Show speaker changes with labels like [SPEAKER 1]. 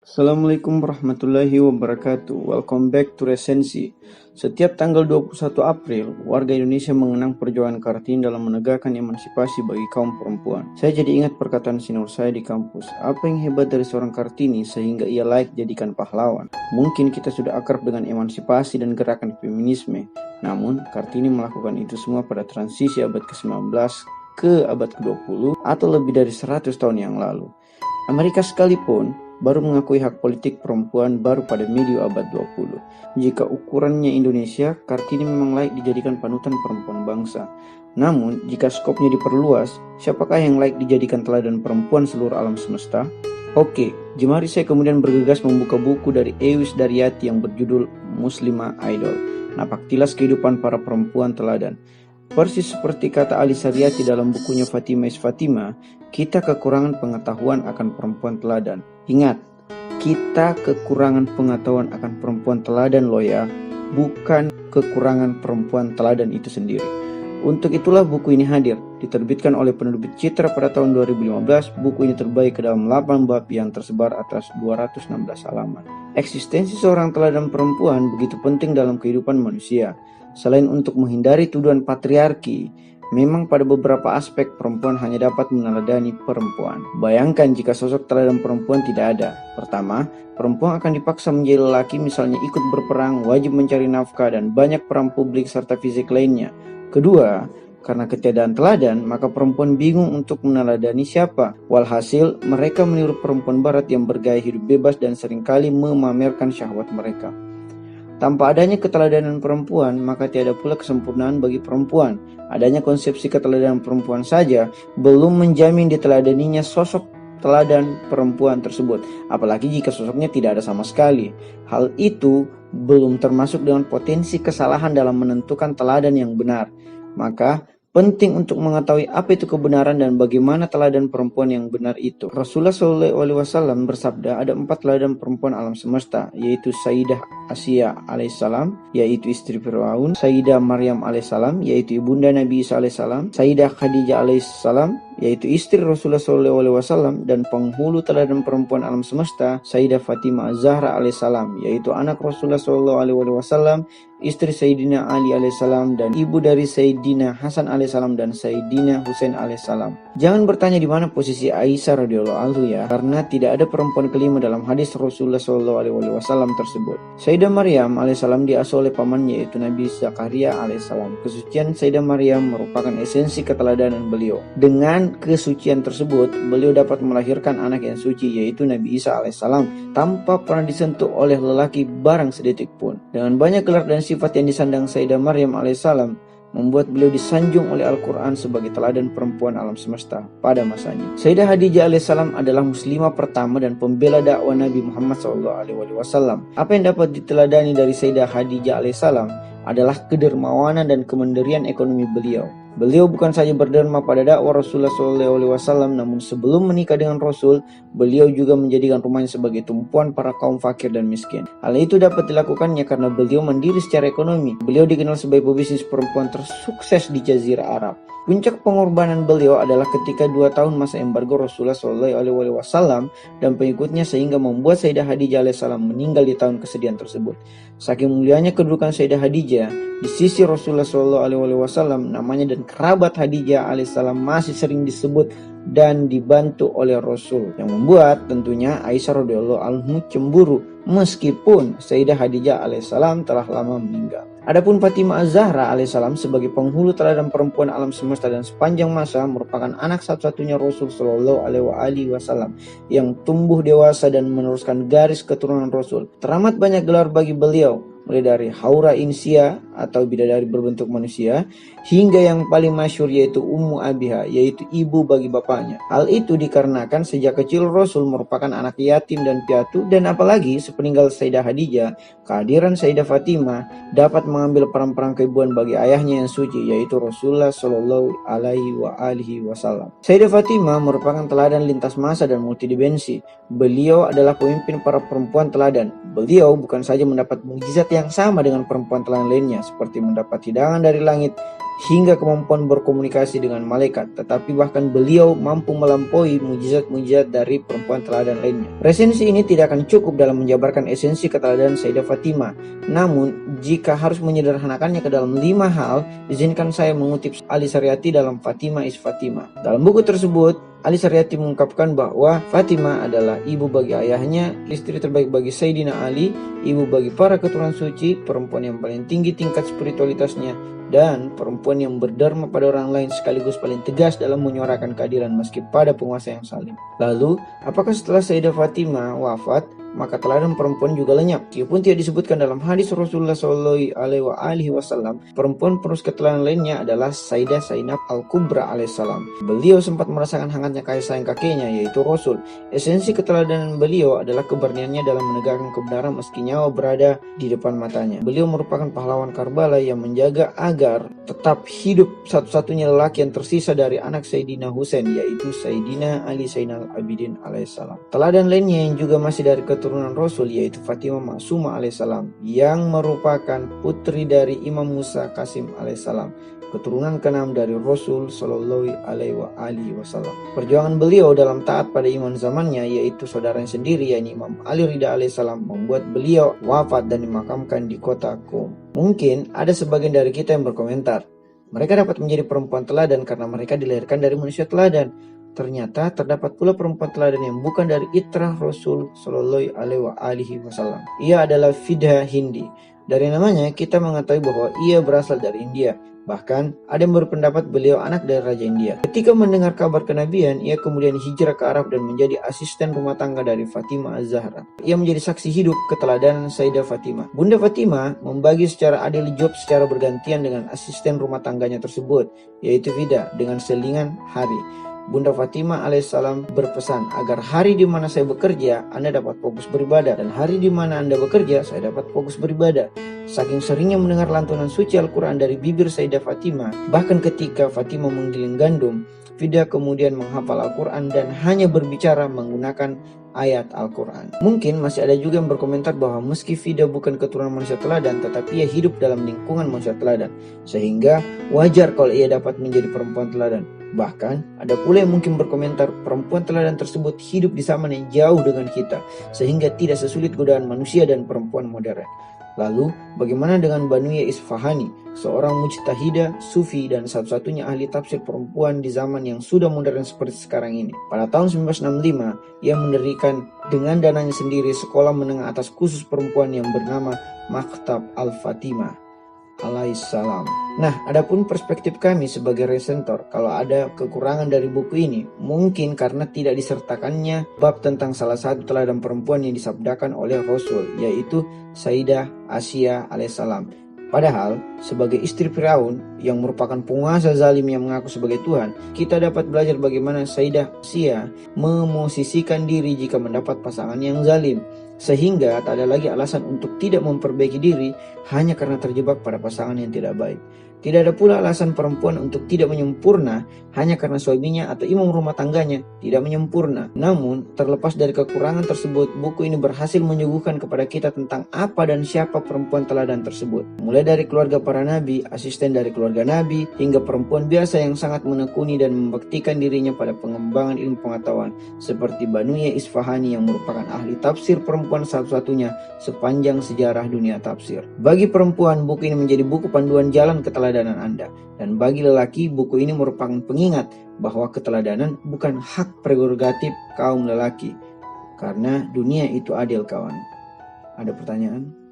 [SPEAKER 1] Assalamualaikum warahmatullahi wabarakatuh. Welcome back to Resensi. Setiap tanggal 21 April, warga Indonesia mengenang perjuangan Kartini dalam menegakkan emansipasi bagi kaum perempuan. Saya jadi ingat perkataan senior saya di kampus. Apa yang hebat dari seorang Kartini sehingga ia layak jadikan pahlawan? Mungkin kita sudah akrab dengan emansipasi dan gerakan feminisme. Namun, Kartini melakukan itu semua pada transisi abad ke-19 ke abad ke-20 atau lebih dari 100 tahun yang lalu. Amerika sekalipun baru mengakui hak politik perempuan baru pada medio abad 20. Jika ukurannya Indonesia, Kartini memang layak dijadikan panutan perempuan bangsa. Namun, jika skopnya diperluas, siapakah yang layak dijadikan teladan perempuan seluruh alam semesta? Oke, jemari saya kemudian bergegas membuka buku dari Ewis Daryati yang berjudul Muslimah Idol, Napak Tilas Kehidupan Para Perempuan Teladan. Persis seperti kata Ali Saryati dalam bukunya Fatima is Fatima, kita kekurangan pengetahuan akan perempuan teladan. Ingat, kita kekurangan pengetahuan akan perempuan teladan loh ya, bukan kekurangan perempuan teladan itu sendiri. Untuk itulah buku ini hadir, diterbitkan oleh penerbit Citra pada tahun 2015. Buku ini terbagi ke dalam 8 bab yang tersebar atas 216 halaman. Eksistensi seorang teladan perempuan begitu penting dalam kehidupan manusia. Selain untuk menghindari tuduhan patriarki, memang pada beberapa aspek perempuan hanya dapat meneladani perempuan. Bayangkan jika sosok teladan perempuan tidak ada. Pertama, perempuan akan dipaksa menjadi lelaki, misalnya ikut berperang, wajib mencari nafkah, dan banyak peran publik serta fisik lainnya. Kedua, karena ketiadaan teladan, maka perempuan bingung untuk meneladani siapa. Walhasil, mereka meniru perempuan barat yang bergaya hidup bebas dan seringkali memamerkan syahwat mereka. Tanpa adanya keteladanan perempuan, maka tiada pula kesempurnaan bagi perempuan. Adanya konsepsi keteladanan perempuan saja belum menjamin diteladaninya sosok teladan perempuan tersebut, apalagi jika sosoknya tidak ada sama sekali. Hal itu belum termasuk dengan potensi kesalahan dalam menentukan teladan yang benar. Maka penting untuk mengetahui apa itu kebenaran dan bagaimana teladan perempuan yang benar itu. Rasulullah SAW bersabda, ada 4 teladan perempuan alam semesta, yaitu Sayyidah Asya alaihissalam, yaitu istri Fir'aun; Sayyidah Maryam alaihissalam, yaitu ibunda Nabi Isa alaihissalam; Sayyidah Khadijah alaihissalam, yaitu istri Rasulullah SAW; dan penghulu teladan perempuan alam semesta, Sayyidah Fatimah Az-Zahra alaihissalam, yaitu anak Rasulullah SAW, istri Sayyidina Ali alaihissalam, dan ibu dari Sayyidina Hasan alaihissalam dan Sayyidina Husain alaihissalam. Jangan bertanya di mana posisi Aisyah radhiyallahu anha ya, karena tidak ada perempuan kelima dalam hadis Rasulullah SAW tersebut. Sayyidah Maryam alaihissalam diasuh oleh pamannya, yaitu Nabi Zakaria alaihissalam. Kesucian Sayyidah Maryam merupakan esensi keteladanan beliau. Dengan kesucian tersebut, beliau dapat melahirkan anak yang suci, yaitu Nabi Isa alaihissalam, tanpa pernah disentuh oleh lelaki barang sedetik pun. Dengan banyak gelar dan sifat yang disandang Sayyidah Maryam alaihissalam, membuat beliau disanjung oleh Al-Quran sebagai teladan perempuan alam semesta pada masanya. Sayyidah Khadijah alaihissalam adalah muslimah pertama dan pembela dakwah Nabi Muhammad SAW. Apa yang dapat diteladani dari Sayyidah Khadijah alaihissalam adalah kedermawanan dan kemandirian ekonomi beliau. Beliau bukan saja berderma pada dakwah Rasulullah SAW, namun sebelum menikah dengan Rasul, beliau juga menjadikan rumahnya sebagai tumpuan para kaum fakir dan miskin. Hal itu dapat dilakukannya karena beliau mandiri secara ekonomi. Beliau dikenal sebagai pebisnis perempuan tersukses di Jazirah Arab. Puncak pengorbanan beliau adalah ketika 2 tahun masa embargo Rasulullah SAW dan pengikutnya, sehingga membuat Sayyidah Khadijah alaihissalam meninggal di tahun kesedihan tersebut. Saking mulianya kedudukan Sayyidah Khadijah di sisi Rasulullah SAW, namanya dan kerabat Khadijah alaihissalam masih sering disebut dan dibantu oleh Rasul, yang membuat tentunya Aisyah radhiyallahu anha cemburu meskipun Sayyidah Khadijah alaihissalam telah lama meninggal. Adapun Fatimah Az-Zahra alaihissalam sebagai penghulu teladan perempuan alam semesta dan sepanjang masa merupakan anak satu-satunya Rasul Shallallahu Alaihi Wasallam yang tumbuh dewasa dan meneruskan garis keturunan Rasul. Teramat banyak gelar bagi beliau, mulai dari Haura Insia atau bidadari berbentuk manusia, hingga yang paling masyhur yaitu Ummu Abiha, yaitu ibu bagi bapaknya. Hal itu dikarenakan sejak kecil Rasul merupakan anak yatim dan piatu, dan apalagi sepeninggal Sayyidah Khadijah, kehadiran Sayyidah Fatimah dapat mengambil peran-peran keibuan bagi ayahnya yang suci, yaitu Rasulullah Shallallahu Alaihi Wasallam. Sayyidah Fatimah merupakan teladan lintas masa dan multidimensi. Beliau adalah pemimpin para perempuan teladan. Beliau bukan saja mendapat mukjizat yang sama dengan perempuan teladan lainnya, seperti mendapat hidangan dari langit, hingga kemampuan berkomunikasi dengan malaikat, tetapi bahkan beliau mampu melampaui mujizat-mujizat dari perempuan teladan lainnya. Resensi ini tidak akan cukup dalam menjabarkan esensi keteladanan Sayyidah Fatimah. Namun, jika harus menyederhanakannya ke dalam 5 hal, izinkan saya mengutip Ali Saryati dalam Fatimah is Fatimah. Dalam buku tersebut, Ali Saryati mengungkapkan bahwa Fatimah adalah ibu bagi ayahnya, istri terbaik bagi Sayyidina Ali, ibu bagi para keturunan suci, perempuan yang paling tinggi tingkat spiritualitasnya, dan perempuan yang berdharma pada orang lain sekaligus paling tegas dalam menyuarakan keadilan meski pada penguasa yang zalim. Lalu, apakah setelah Sayyidah Fatimah wafat, maka teladan perempuan juga lenyap? Meskipun tidak disebutkan dalam hadis Rasulullah SAW, perempuan penerus keteladanan lainnya adalah Sayyidah Zainab Al-Kubra alaihissalam. Beliau sempat merasakan hangatnya kasih sayang kakeknya, yaitu Rasul. Esensi keteladanan beliau adalah keberaniannya dalam menegakkan kebenaran meski nyawa berada di depan matanya. Beliau merupakan pahlawan Karbala yang menjaga agar tetap hidup satu-satunya lelaki yang tersisa dari anak Sayyidina Husain, yaitu Sayyidina Ali Zainal Abidin alaihissalam. Teladan lainnya yang juga masih dari keturunan Rasul yaitu Fatimah Maksumah alaihissalam, yang merupakan putri dari Imam Musa Qasim alaihissalam, keturunan ke-6 dari Rasul Shallallahu Alaihi Wasallam. Perjuangan beliau dalam taat pada iman zamannya, yaitu saudaranya sendiri yakni Imam Ali Ridha alaihissalam, membuat beliau wafat dan dimakamkan di kota Qom. Mungkin ada sebagian dari kita yang berkomentar, mereka dapat menjadi perempuan teladan karena mereka dilahirkan dari manusia teladan. Ternyata terdapat pula perempuan teladan yang bukan dari itrah Rasul Shallallahu Alaihi Wasallam. Ia adalah Fida Hindi. Dari namanya kita mengetahui bahwa ia berasal dari India. Bahkan ada yang berpendapat beliau anak dari Raja India. Ketika mendengar kabar kenabian, ia kemudian hijrah ke Arab dan menjadi asisten rumah tangga dari Fatimah Az-Zahra. Ia menjadi saksi hidup keteladanan Sayyidah Fatimah. Bunda Fatimah membagi secara adil job secara bergantian dengan asisten rumah tangganya tersebut, yaitu Fida, dengan selingan hari. Bunda Fatimah alaihissalam berpesan agar hari di mana saya bekerja, Anda dapat fokus beribadah, dan hari di mana Anda bekerja, saya dapat fokus beribadah. Saking seringnya mendengar lantunan suci Al-Quran dari bibir Sayyidah Fatimah, bahkan ketika Fatimah menggiling gandum, Fida kemudian menghafal Al-Quran dan hanya berbicara menggunakan ayat Al-Quran. Mungkin masih ada juga yang berkomentar bahwa meski Fida bukan keturunan manusia teladan, tetapi ia hidup dalam lingkungan manusia teladan, sehingga wajar kalau ia dapat menjadi perempuan teladan. Bahkan ada pula yang mungkin berkomentar perempuan teladan tersebut hidup di zaman yang jauh dengan kita, sehingga tidak sesulit godaan manusia dan perempuan modern. Lalu bagaimana dengan Banuya Isfahani, seorang mujtahidah, sufi, dan satu-satunya ahli tafsir perempuan di zaman yang sudah modern seperti sekarang ini? Pada tahun 1965, ia mendirikan dengan dananya sendiri sekolah menengah atas khusus perempuan yang bernama Maktab Al-Fatimah alaihissalam. Nah, adapun perspektif kami sebagai resentor, kalau ada kekurangan dari buku ini, mungkin karena tidak disertakannya bab tentang salah satu teladan perempuan yang disabdakan oleh Rasul, yaitu Sayyidah Asiyah alaihissalam. Padahal, sebagai istri Firaun yang merupakan penguasa zalim yang mengaku sebagai Tuhan, kita dapat belajar bagaimana Sayyidah Asiyah memosisikan diri jika mendapat pasangan yang zalim, sehingga tak ada lagi alasan untuk tidak memperbaiki diri hanya karena terjebak pada pasangan yang tidak baik. Tidak ada pula alasan perempuan untuk tidak menyempurna hanya karena suaminya atau imam rumah tangganya tidak menyempurna. Namun, terlepas dari kekurangan tersebut, buku ini berhasil menyuguhkan kepada kita tentang apa dan siapa perempuan teladan tersebut. Mulai dari keluarga para nabi, asisten dari keluarga nabi, hingga perempuan biasa yang sangat menekuni dan membaktikan dirinya pada pengembangan ilmu pengetahuan, seperti Banuya Isfahani yang merupakan ahli tafsir perempuan satu-satunya sepanjang sejarah dunia tafsir. Bagi perempuan, buku ini menjadi buku panduan jalan keteladanan Anda, dan bagi lelaki, buku ini merupakan pengingat bahwa keteladanan bukan hak prerogatif kaum lelaki, karena dunia itu adil, kawan. Ada pertanyaan?